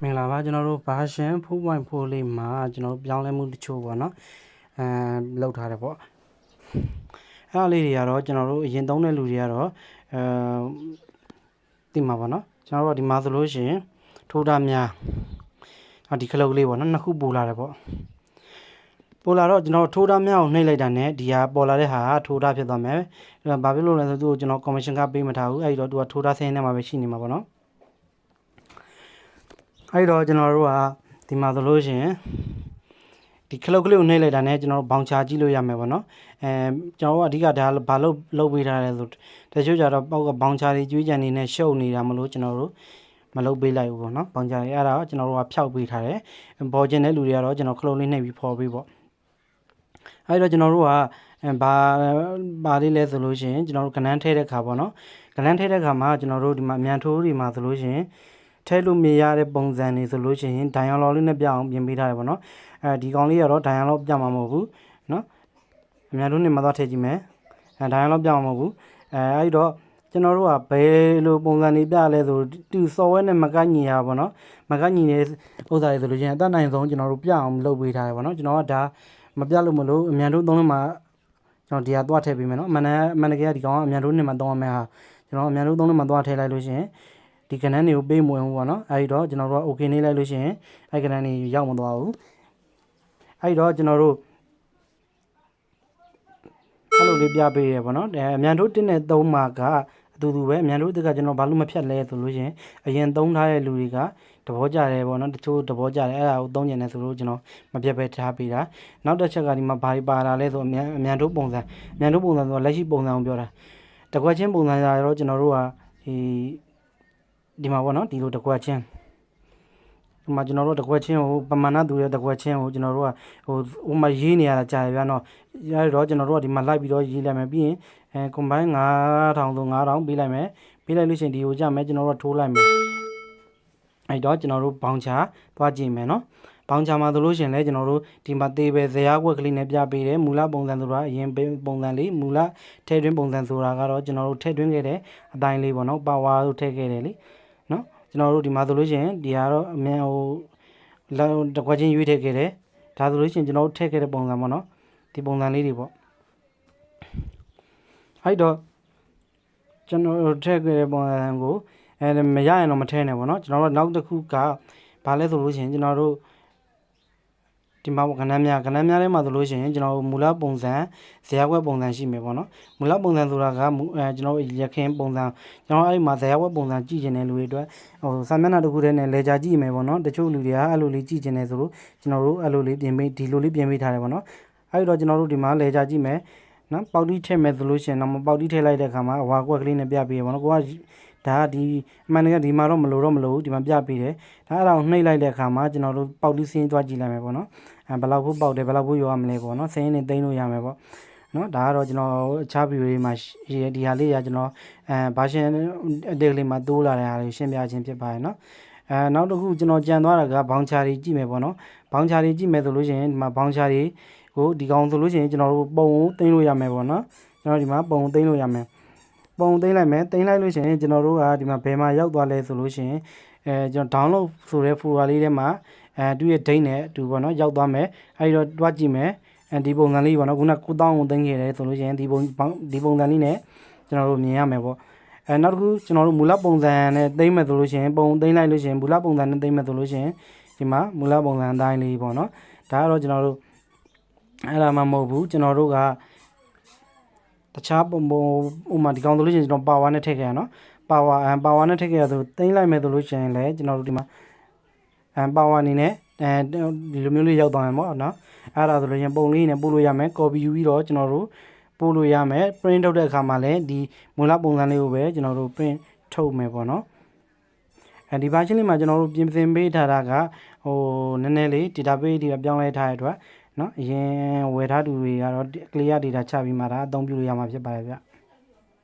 မင်္ဂလာပါကျွန်တော်တို့ version 4.4 လေးမှာကျွန်တော်တို့ပြောင်းလဲမှုတချို့ပေါ့နော်လောက်ထားတယ်ပေါ့အဲ့ဒါလေးတွေကတော့ကျွန်တော်တို့အရင်သုံးတဲ့လူတွေကတော့သိမှာပါနော်ကျွန်တော်တို့ဒီမှာဆိုလို့ရှိရင်ထိုးတာများဒီခလုတ်လေးပေါ့နော်နှစ်ခုပို့လာတယ်ပေါ့ပို့လာတော့ကျွန်တော်ထိုးတာများကိုနှိပ်လိုက်တာနဲ့ဒီဟာပေါ်လာတဲ့ဟာထိုးတာဖြစ်သွားမယ်ဘာဖြစ်လို့လဲဆိုတော့ကျွန်တော် commission ကပေးမထားဘူးအဲ့တော့သူကထိုးတာဆင်းနေမှာပဲရှိနေမှာပေါ့နော်အဲ့တော့ကျွန်တော်တို့ကဒီမှာဆိုလို့ရှိရင်ဒီခလုတ်ကလေးကိုနှိပ်လိုက်တာနဲ့ကျွန်တော်တို့ဘောင်ချကြည့်လို့ရမယ်ပေါ့နော်ကျွန်တော်တို့အဓိကဒါဘာလို့လုပ်ပေးထားလဲဆိုတချို့ကြတော့ပေါက်ကဘောင်ချတွေကျွေးကြံနေနဲ့ရှုပ်နေတာမလို့ကျွန်တော်တို့မလုပ်ပေးလိုက်ဘူးပေါ့နော်ဘောင်ချတွေအဲ့ဒါကျွန်တော်တို့ကဖျောက်ပေးထားတယ်ပေါ်ကျင်တဲ့လူတွေကတော့ကျွန်တော်ခလုတ်လေးနှိပ်ပြီးဖော်ပေးပေါ့အဲ့တော့ကျွန်တော်တို့ကဘာလေးလဲဆိုလို့ရှိရင်ကျွန်တော်တို့ကဏ္ဍထဲတဲ့ခါပေါ့နော်ကဏ္ဍထဲတဲ့ခါမှာကျွန်တော်တို့ဒီမှာအမြန်ထိုးတွေမှာဆိုလို့ရှိရင်ထဲလို့မြင်ရတဲ့ပုံစံတွေဆိုလို့ရှိရင်ဒိုင်ယာလောလေးနဲ့ပြအောင်ပြင်ပေးထားတယ်ပေါ့နော်ဒီကောင်လေးကတော့ဒိုင်ယာလောပြမှာမဟုတ်ဘူးနော်အများတို့နေမှာတော့ထည့်ကြည့်မယ်ဒိုင်ယာလောပြမှာမဟုတ်ဘူးအဲ့တော့ကျွန်တော်တို့ကဘယ်လိုပုံစံတွေပြလဲဆိုသူ software နဲ့မကညီရပါတော့မကညီတဲ့ဥစ္စာတွေဆိုလို့ရှိရင်အတတ်နိုင်ဆုံးကျွန်တော်တို့ပြအောင်လုပ်ပေးထားတယ်ပေါ့နော်ကျွန်တော်ကဒါမပြလို့မလို့အမြန်တို့သုံးလို့မှာကျွန်တော်ဒီဟာသွားထည့်ပေးမယ်နော်မန်တကယ်ဒီကောင်ကအမြန်တို့နေမှာသုံးရမယ်ဟာကျွန်တော်အမြန်တို့သုံးလို့မှာသွားထည့်လိုက်လို့ရှိရင်ဒီကဏ္ဍတွေကိုပေးမဝင်ဘူးပေါ့နော်အဲဒီတော့ကျွန်တော်တို့က okay နေလိုက်လို့ရှိရင်အဲဒီကဏ္ဍတွေရောက်မသွားဘူးအဲဒီတော့ကျွန်တော်တို့အဲ့လိုလေးပြပေးရပေါ့နော်အမြန်တို့1နဲ့3မှာကအတူတူပဲအမြန်တို့ကကျွန်တော်ဘာလို့မဖြတ်လဲဆိုလို့ရှိရင်အရင်သုံးထားတဲ့လူတွေကသဘောကျတယ်ပေါ့နော်တချို့သဘောကျတယ်အဲ့ဒါကိုသုံးကျင်တယ်ဆိုလို့ကျွန်တော်မပြတ်ပဲထားပေးတာနောက်တစ်ချက်ကဒီမှာဘာတွေပါလာလဲဆိုအမြန်တို့ပုံစံဆိုလက်ရှိပုံစံကိုပြောတာတကွက်ချင်းပုံစံကြတော့ကျွန်တော်တို့ကဒီမှာပေါ့နော်ဒီလိုတကွက်ချင်းဒီမှာကျွန်တော်တို့တကွက်ချင်းကိုပမာဏတူတဲ့တကွက်ချင်းကိုကျွန်တော်တို့ကဟိုမှာရေးနေရတာကြာရပြန်တော့ရတော့ကျွန်တော်တို့ကဒီမှာလိုက်ပြီးတော့ရေးလိုက်မယ်ပြီးရင်combine 9000ဆို9000ပေးလိုက်မယ်ပေးလိုက်လို့ရှိရင်ဒီကိုကြမယ်ကျွန်တော်တို့ထိုးလိုက်မယ်အဲ့တော့ကျွန်တော်တို့ဘောင်ချသွားကြည့်မယ်နော်ဘောင်ချမှာဆိုလို့ရှိရင်လည်းကျွန်တော်တို့ဒီမှာသေးပဲဇရာကွက်ကလေးနဲ့ပြပေးတယ်မူလပုံစံဆိုတာအရင်ပုံစံလေးမူလထည့်သွင်းပုံစံဆိုတာကတော့ကျွန်တော်တို့ထည့်သွင်းခဲ့တဲ့အတိုင်းလေးပေါ့နော်ပါဝါတို့ထည့်ခဲ့တယ်လေနော်ကျွန်တော်တို့ဒီမှာဆိုလို့ရှိရင်ဒီကတော့အမြန်တကွက်ချင်းရွေးထည့်ခဲ့တယ်ဒါဆိုလို့ရှိရင်ကျွန်တော်တို့ထည့်ခဲ့တဲ့ပုံစံပေါ့နော်ဒီပုံစံလေးတွေပေါ့အဲ့တော့ကျွန်တော်တို့ထည့်ခဲ့တဲ့ပုံစံကိုမရရင်တော့မထည့်နဲ့ပေါ့နော်ကျွန်တော်တို့နောက်တစ်ခုကဘာလဲဆိုလို့ရှိရင်ကျွန်တော်တို့ဒီမှာကဏ္ဍများထဲမှာဆိုလို့ရှိရင်ကျွန်တော်မူလပုံစံဇရာကွက်ပုံစံရှိမယ်ပေါ့နော်မူလပုံစံဆိုတာကကျွန်တော်ရခင်ပုံစံကျွန်တော်အဲ့မှာဇရာကွက်ပုံစံကြည့်ကျင်တဲ့လူတွေအတွက်စာမျက်နှာတစ်ခုတည်းနဲ့လေကြာကြည့်မယ်ပေါ့နော်တချို့လူတွေကအဲ့လိုလေးကြည့်ကျင်နေဆိုလို့ကျွန်တော်တို့အဲ့လိုလေးပြင်ပေးဒီလိုလေးပြင်ပေးထားတယ်ပေါ့နော်အဲ့တော့ကျွန်တော်တို့ဒီမှာလေကြာကြည့်မယ်နော်ပေါက်တီးထည့်မယ်ဆိုလို့ရှိရင်တော့ပေါက်တီးထည့်လိုက်တဲ့အခါမှာအဝါကွက်ကလေးနဲ့ပြပေးရပေါ့နော်ကိုကဒါဒီအမှန်တကယ်ဒီမှာတော့မလို့ဒီမှာပြပေးတယ်ဒါအဲ့ဒါကိုနှိပ်လိုက်တဲ့အခါမှာကျွန်တော်တို့ပေါက်တီးစင်းသွားကြည့်လိုက်မယ်ပေါ့နော်ဘယ်လောက်ဖို့ပေါက်တယ်ဘယ်လောက်ဖို့ရောရမလဲပေါ့နော်စင်းနေသိမ်းလို့ရမယ်ပေါ့နော်ဒါကတော့ကျွန်တော်အခြားဗီဒီယိုလေးမှာဒီဟာလေးကကျွန်တော်version အသေးလေးမှာတိုးလာတဲ့ဟာလေးရှင်းပြခြင်းဖြစ်ပါတယ်နော်နောက်တစ်ခုကျွန်တော်ကြံသွားတာကဘောင်ချာတွေကြည့်မယ်ပေါ့နော်ဘောင်ချာတွေကြည့်မယ်ဆိုလို့ရှိရင်ဒီမှာဘောင်ချာတွေကိုဒီကောင်ဆိုလို့ရှိရင်ကျွန်တော်တို့ပုံကိုသိမ်းလို့ရမယ်ပေါ့နော်ကျွန်တော်ဒီမှာပုံသိမ်းလို့ရမယ်ပုံသိမ်းလိုက်မယ်သိမ်းလိုက်လို့ရှိရင်ကျွန်တော်တို့ကဒီမှာဘယ်မှာရောက်သွားလဲဆိုလို့ရှိရင်ကျွန်တော် download ဆိုတဲ့ folder လေးထဲမှာသူ့ရဲ့ date နဲ့အတူပေါ့နော်ရောက်သွားမယ်အဲဒီတော့တွားကြည့်မယ်ဒီပုံစံလေးပေါ့နော်ခုန9000ကိုသိမ်းခဲ့တယ်ဆိုလို့ရှိရင်ဒီပုံစံလေးနဲ့ကျွန်တော်တို့မြင်ရမယ်ပေါ့နောက်တစ်ခုကျွန်တော်တို့မူလပုံစံနဲ့သိမ်းမယ်ဆိုလို့ရှိရင်ပုံသိမ်းလိုက်လို့ရှိရင်မူလပုံစံနဲ့သိမ်းမယ်ဆိုလို့ရှိရင်ဒီမှာမူလပုံစံအတိုင်းလေးပေါ့နော်ဒါကတော့ကျွန်တော်တို့အဲ့ဒါမှမဟုတ်ဘူးကျွန်တော်တို့ကတခြားပုံဥမာဒီကောင်ဆိုလို့ရှိရင်ကျွန်တော် power နဲ့ထည့်ခဲ့ရနော် power နဲ့ထည့်ခဲ့ရဆိုသိမ်းလိုက်မယ်ဆိုလို့ရှိရင်လည်းကျွန်တော်တို့ဒီမှာpower အနေနဲ့ဒီလိုမျိုးလေးရောက်သွားမယ်ပေါ့နော်အဲ့ဒါဆိုလို့ရင်ပုံလေးနဲ့ပို့လို့ရမယ် copy ယူပြီးတော့ကျွန်တော်တို့ပို့လို့ရမယ် print ထုတ်တဲ့အခါမှာလည်းဒီမူလပုံစံလေးကိုပဲကျွန်တော်တို့ print ထုတ်မယ်ပေါ့နော်ဒီ version လေးမှာကျွန်တော်တို့ပြင်ဆင်ပေးထားတာကနည်းနည်းလေး database တွေပြောင်းလဲထားတဲ့အတွက်နော်အရင်ဝယ်ထားသူတွေကတော့ clear data ချပြီးမှဒါအသုံးပြုလို့ရမှာဖြစ်ပါတယ်ဗျ